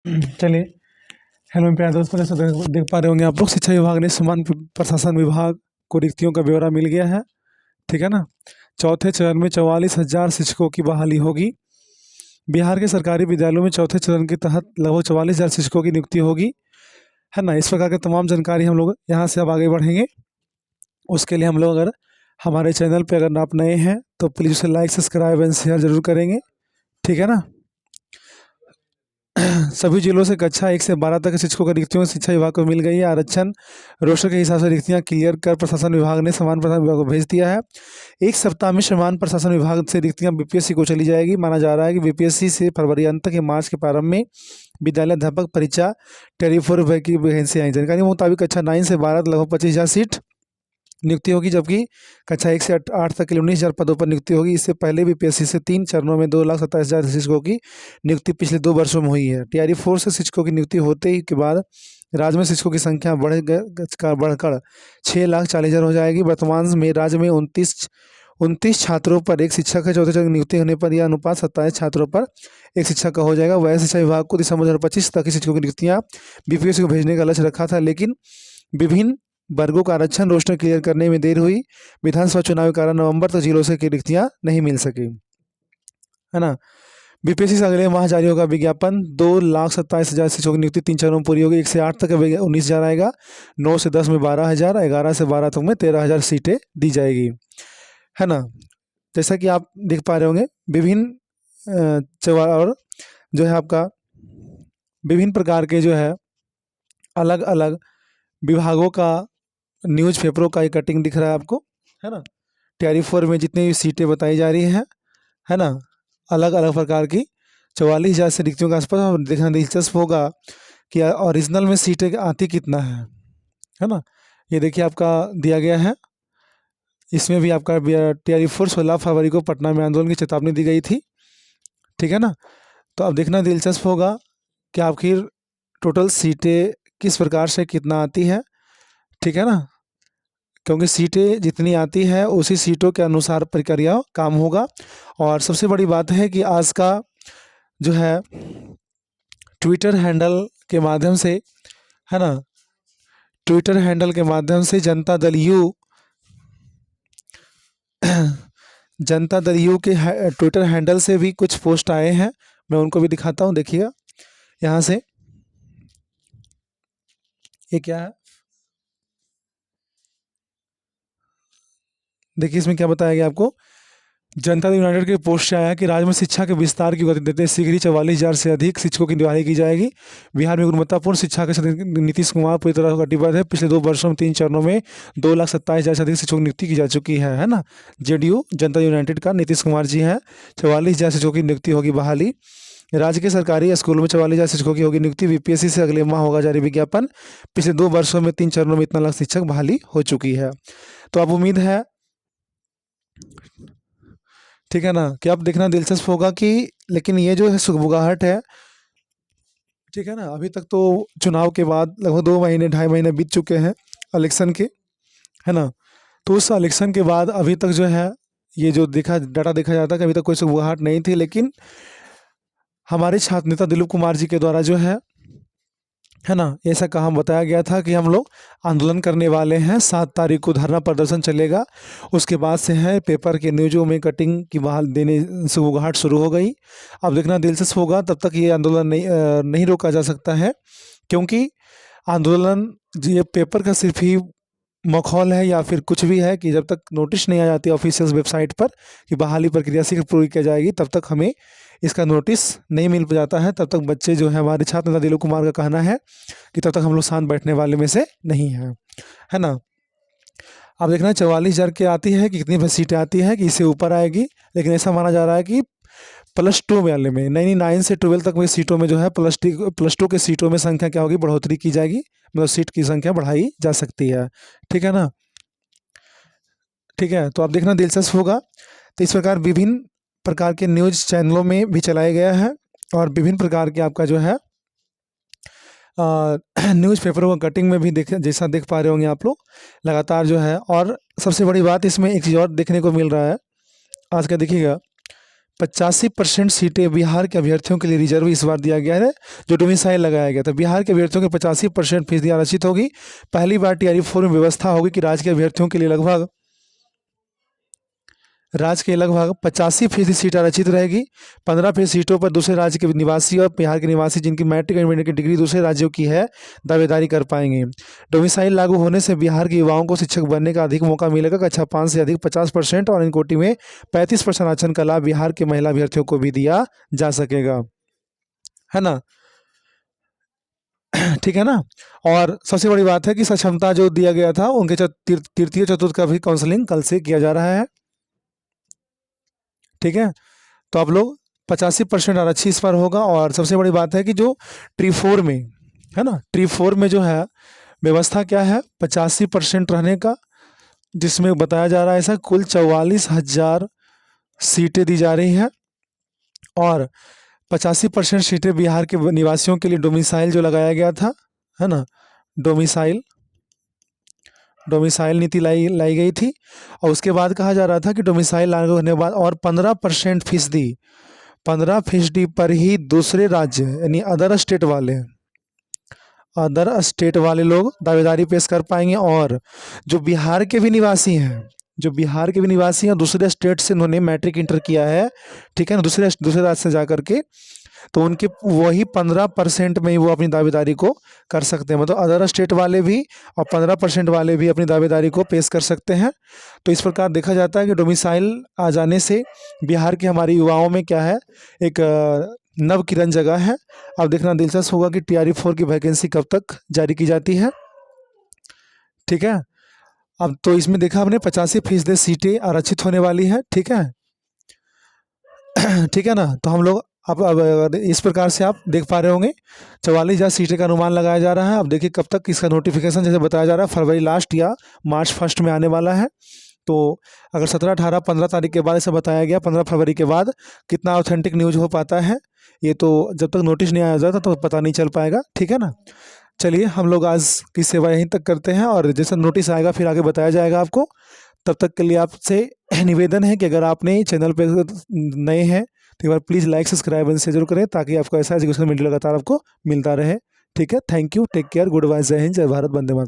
चलिए। हेलो मेरे प्यारे दोस्तों, जैसे देख पा रहे होंगे आप लोग, शिक्षा विभाग ने समान प्रशासन विभाग को रिक्तियों का ब्यौरा मिल गया है। ठीक है ना। चौथे चरण में 44,000 शिक्षकों की बहाली होगी। बिहार के सरकारी विद्यालयों में चौथे चरण के तहत लगभग 44,000 शिक्षकों की नियुक्ति होगी, है ना। इस प्रकार की तमाम जानकारी हम लोग यहाँ से अब आगे बढ़ेंगे। उसके लिए हम लोग, अगर हमारे चैनल पर अगर आप नए हैं तो प्लीज़ उसे लाइक, सब्सक्राइब एंड शेयर जरूर करेंगे। ठीक है ना। सभी जिलों से कक्षा 1 से 12 तक के शिक्षकों की रिक्तियों शिक्षा विभाग को मिल गई है। आरक्षण रोस्टर के हिसाब से रिक्तियां क्लियर कर प्रशासन विभाग ने समान प्रशासन विभाग को भेज दिया है। एक सप्ताह में समान प्रशासन विभाग से रिक्तियां बीपीएससी को चली जाएगी। माना जा रहा है कि बीपीएससी से फरवरी अंत तक या मार्च के प्रारंभ में विद्यालय अध्यापक परीक्षा टेरी 4 की वैकेंसी आई। जानकारी के मुताबिक कक्षा 9 से 12 लगभग 25,000 सीट नियुक्ति होगी, जबकि कक्षा 1 से 8 तक के लिए 19,000 पदों पर नियुक्ति होगी। इससे पहले भी पीएससी से 3 चरणों में 2,27,000 शिक्षकों की नियुक्ति पिछले 2 वर्षों में हुई है। टीआरई 4 से शिक्षकों की नियुक्ति होते ही के बाद राज्य में शिक्षकों की संख्या बढ़कर 6,40,000 हो जाएगी। वर्तमान में राज्य में 29 छात्रों पर एक शिक्षक है। चौथे चरण की नियुक्ति होने पर यह अनुपात 27 छात्रों पर एक शिक्षक का हो जाएगा। वह शिक्षा विभाग को दिसंबर 2025 तक शिक्षकों की नियुक्तियाँ बीपीएससी को भेजने का लक्ष्य रखा था, लेकिन विभिन्न वर्गों का आरक्षण रोस्टर क्लियर करने में देर हुई। विधानसभा चुनाव के कारण नवंबर तक जिलों से की रिक्तियां नहीं मिल सकी, है ना। बीपीएससी से अगले माह जारी होगा विज्ञापन। 2,27,000 शिक्षकों की नियुक्ति 3 चरणों में पूरी होगी। 1 से 8 तक 19,000 आएगा, 9 से 10 में 12,000, 11 से 12 तक में 13,000 सीटें दी जाएगी, है ना। जैसा कि आप देख पा रहे होंगे, विभिन्न और जो है आपका विभिन्न प्रकार के जो है अलग अलग विभागों का न्यूज़पेपरों का एक कटिंग दिख रहा है आपको, है ना। टीआरई 4 में जितनी भी सीटें बताई जा रही हैं, है ना, अलग अलग प्रकार की 44,000 से रिक्तियों के आसपास। और देखना दिलचस्प होगा कि ओरिजिनल में सीटें आती कितना है ना। ये देखिए आपका दिया गया है। इसमें भी आपका टीआरई 4 16 फरवरी को पटना में आंदोलन की चेतावनी दी गई थी। ठीक है ना। तो अब देखना दिलचस्प होगा कि आखिर टोटल सीटें किस प्रकार से कितना आती है। ठीक है ना, क्योंकि सीटें जितनी आती है उसी सीटों के अनुसार प्रक्रिया काम होगा। और सबसे बड़ी बात है कि आज का जो है ट्विटर हैंडल के माध्यम से, है ना, ट्विटर हैंडल के माध्यम से जनता दल यू के ट्विटर हैंडल से भी कुछ पोस्ट आए हैं। मैं उनको भी दिखाता हूँ, देखिएगा यहाँ से। ये क्या है, देखिए इसमें क्या बताया गया आपको। जनता दल यूनाइटेड के पोस्ट से आया कि राज्य में शिक्षा के विस्तार की गति देते शीघ्र ही 44,000 से अधिक शिक्षकों की नियुक्ति की जाएगी। बिहार में गुणवत्तापूर्ण शिक्षा के साथ नीतीश कुमार पूरी तरह कटिबद्ध है। पिछले 2 वर्षों में 3 चरणों में 2,27,000 से अधिक शिक्षकों की नियुक्ति की जा चुकी है ना। जेडीयू जनता यूनाइटेड का नीतीश कुमार जी हैं। 44,000 शिक्षकों की नियुक्ति होगी बहाली। राज्य के सरकारी स्कूलों में 44,000 शिक्षकों की होगी नियुक्ति। बीपीएससी से अगले माह होगा जारी विज्ञापन। पिछले 2 वर्षों में 3 चरणों में इतना लाख शिक्षक बहाली हो चुकी है। तो अब उम्मीद है, ठीक है ना, कि अब देखना दिलचस्प होगा कि लेकिन ये जो है सुगबुगाहट है, ठीक है ना। अभी तक तो चुनाव के बाद लगभग 2 महीने 2.5 महीने बीत चुके हैं इलेक्शन के, है ना। तो उस इलेक्शन के बाद अभी तक जो है ये जो डाटा देखा जाता है कि अभी तक कोई सुगबुगाहट नहीं थी। लेकिन हमारे छात्र नेता दिलीप कुमार जी के द्वारा जो है ना, ऐसा कहा बताया गया था कि हम लोग आंदोलन करने वाले हैं। 7 तारीख को धरना प्रदर्शन चलेगा। उसके बाद से है पेपर के न्यूज़ों में कटिंग की बहाल देने से उगहाट शुरू हो गई। अब देखना दिलचस्प होगा, तब तक ये आंदोलन नहीं रोका जा सकता है, क्योंकि आंदोलन ये पेपर का सिर्फ ही मखौल है या फिर कुछ भी है कि जब तक नोटिस नहीं आ जाती ऑफिशियल वेबसाइट पर कि बहाली प्रक्रिया शीघ्र पूरी की जाएगी, तब तक हमें इसका नोटिस नहीं मिल जाता है। तब तक बच्चे जो है, हमारे छात्र नेता दिलीप कुमार का कहना है कि तब तक हम लोग शांत बैठने वाले में से नहीं हैं, है ना। अब देखना 44,000 की आती है कि कितनी सीटें आती है कि इससे ऊपर आएगी। लेकिन ऐसा माना जा रहा है कि +2 वाले में 9 से 12 तक में सीटों में जो है +2 के सीटों में संख्या क्या होगी, बढ़ोतरी की जाएगी। मतलब सीट की संख्या बढ़ाई जा सकती है। ठीक है ना। ठीक है, तो आप देखना दिलचस्प होगा। तो इस प्रकार विभिन्न प्रकार के न्यूज़ चैनलों में भी चलाया गया है और विभिन्न प्रकार के आपका जो है न्यूज़पेपरों का कटिंग में भी जैसा देख पा रहे होंगे आप लोग लगातार जो है। और सबसे बड़ी बात इसमें एक चीज़ और देखने को मिल रहा है। आज का देखिएगा, 85% सीटें बिहार के अभ्यर्थियों के लिए रिजर्व इस बार दिया गया है, जो डोमिसाइल लगाया गया था। बिहार के अभ्यर्थियों के 85% फीसदी आरक्षित होगी। पहली बार TRE-4 में व्यवस्था होगी कि राज्य के अभ्यर्थियों के लिए लगभग 85% सीट आरक्षित रहेगी। 15% सीटों पर दूसरे राज्य के निवासी और बिहार के निवासी जिनकी मैट्रिक इंटर की डिग्री दूसरे राज्यों की है दावेदारी कर पाएंगे। डोमिसाइल लागू होने से बिहार के युवाओं को शिक्षक बनने का अधिक मौका मिलेगा। कक्षा 5 से अधिक 50% और इन कोटि में 35% आरक्षण का लाभ बिहार के महिला अभ्यर्थियों को भी दिया जा सकेगा, है ना। ठीक है ना। और सबसे बड़ी बात है कि सक्षमता जो दिया गया था उनके तृतीय चतुर्थ का भी काउंसलिंग कल से किया जा रहा है। ठीक है, तो आप लोग 85% आरक्षित इस पर होगा। और सबसे बड़ी बात है कि जो TRE-4 में है ना, TRE-4 में जो है व्यवस्था क्या है 85% रहने का, जिसमें बताया जा रहा है ऐसा कुल 44,000 सीटें दी जा रही है। और 85% सीटें बिहार के निवासियों के लिए डोमिसाइल जो लगाया गया था, है ना, डोमिसाइल नीति लाई गई थी। और उसके बाद कहा जा रहा था कि डोमिसाइल लागू होने के बाद और 15% पर ही दूसरे राज्य यानी अदर स्टेट वाले लोग दावेदारी पेश कर पाएंगे। और जो बिहार के भी निवासी हैं दूसरे स्टेट से उन्होंने मैट्रिक इंटर किया है, ठीक है ना, दूसरे राज्य से जा करके, तो उनके वही 15% में ही वो अपनी दावेदारी को कर सकते हैं। मतलब अदर स्टेट वाले भी और 15% वाले भी अपनी दावेदारी को पेश कर सकते हैं। तो इस प्रकार देखा जाता है कि डोमिसाइल आ जाने से बिहार के हमारे युवाओं में क्या है, एक नव किरण जगह है। अब देखना दिलचस्प होगा कि TRE-4 की वैकेंसी कब तक जारी की जाती है। ठीक है, अब तो इसमें देखा हमने 85% सीटें आरक्षित होने वाली है। ठीक है ठीक है ना। तो हम लोग अब इस प्रकार से आप देख पा रहे होंगे 44,000 सीटें का अनुमान लगाया जा रहा है। अब देखिए कब तक इसका नोटिफिकेशन, जैसे बताया जा रहा है फरवरी लास्ट या मार्च फर्स्ट में आने वाला है। तो अगर 17, 18, 15 तारीख के बाद ऐसा बताया गया, 15 फरवरी के बाद कितना ऑथेंटिक न्यूज हो पाता है, ये तो जब तक नोटिस नहीं आया जाता तो पता नहीं चल पाएगा। ठीक है ना। चलिए हम लोग आज की सेवा यहीं तक करते हैं, और जैसे नोटिस आएगा फिर आगे बताया जाएगा आपको। तब तक के लिए आपसे निवेदन है कि अगर आपने चैनल पे नए हैं तो एक बार please like subscribe and share जरूर करें, ताकि आपको ऐसा एजुकेशन वीडियो लगातार आपको मिलता रहे। ठीक है, thank you, take care, good bye, जय हिंद, जय भारत, वंदे मातरम।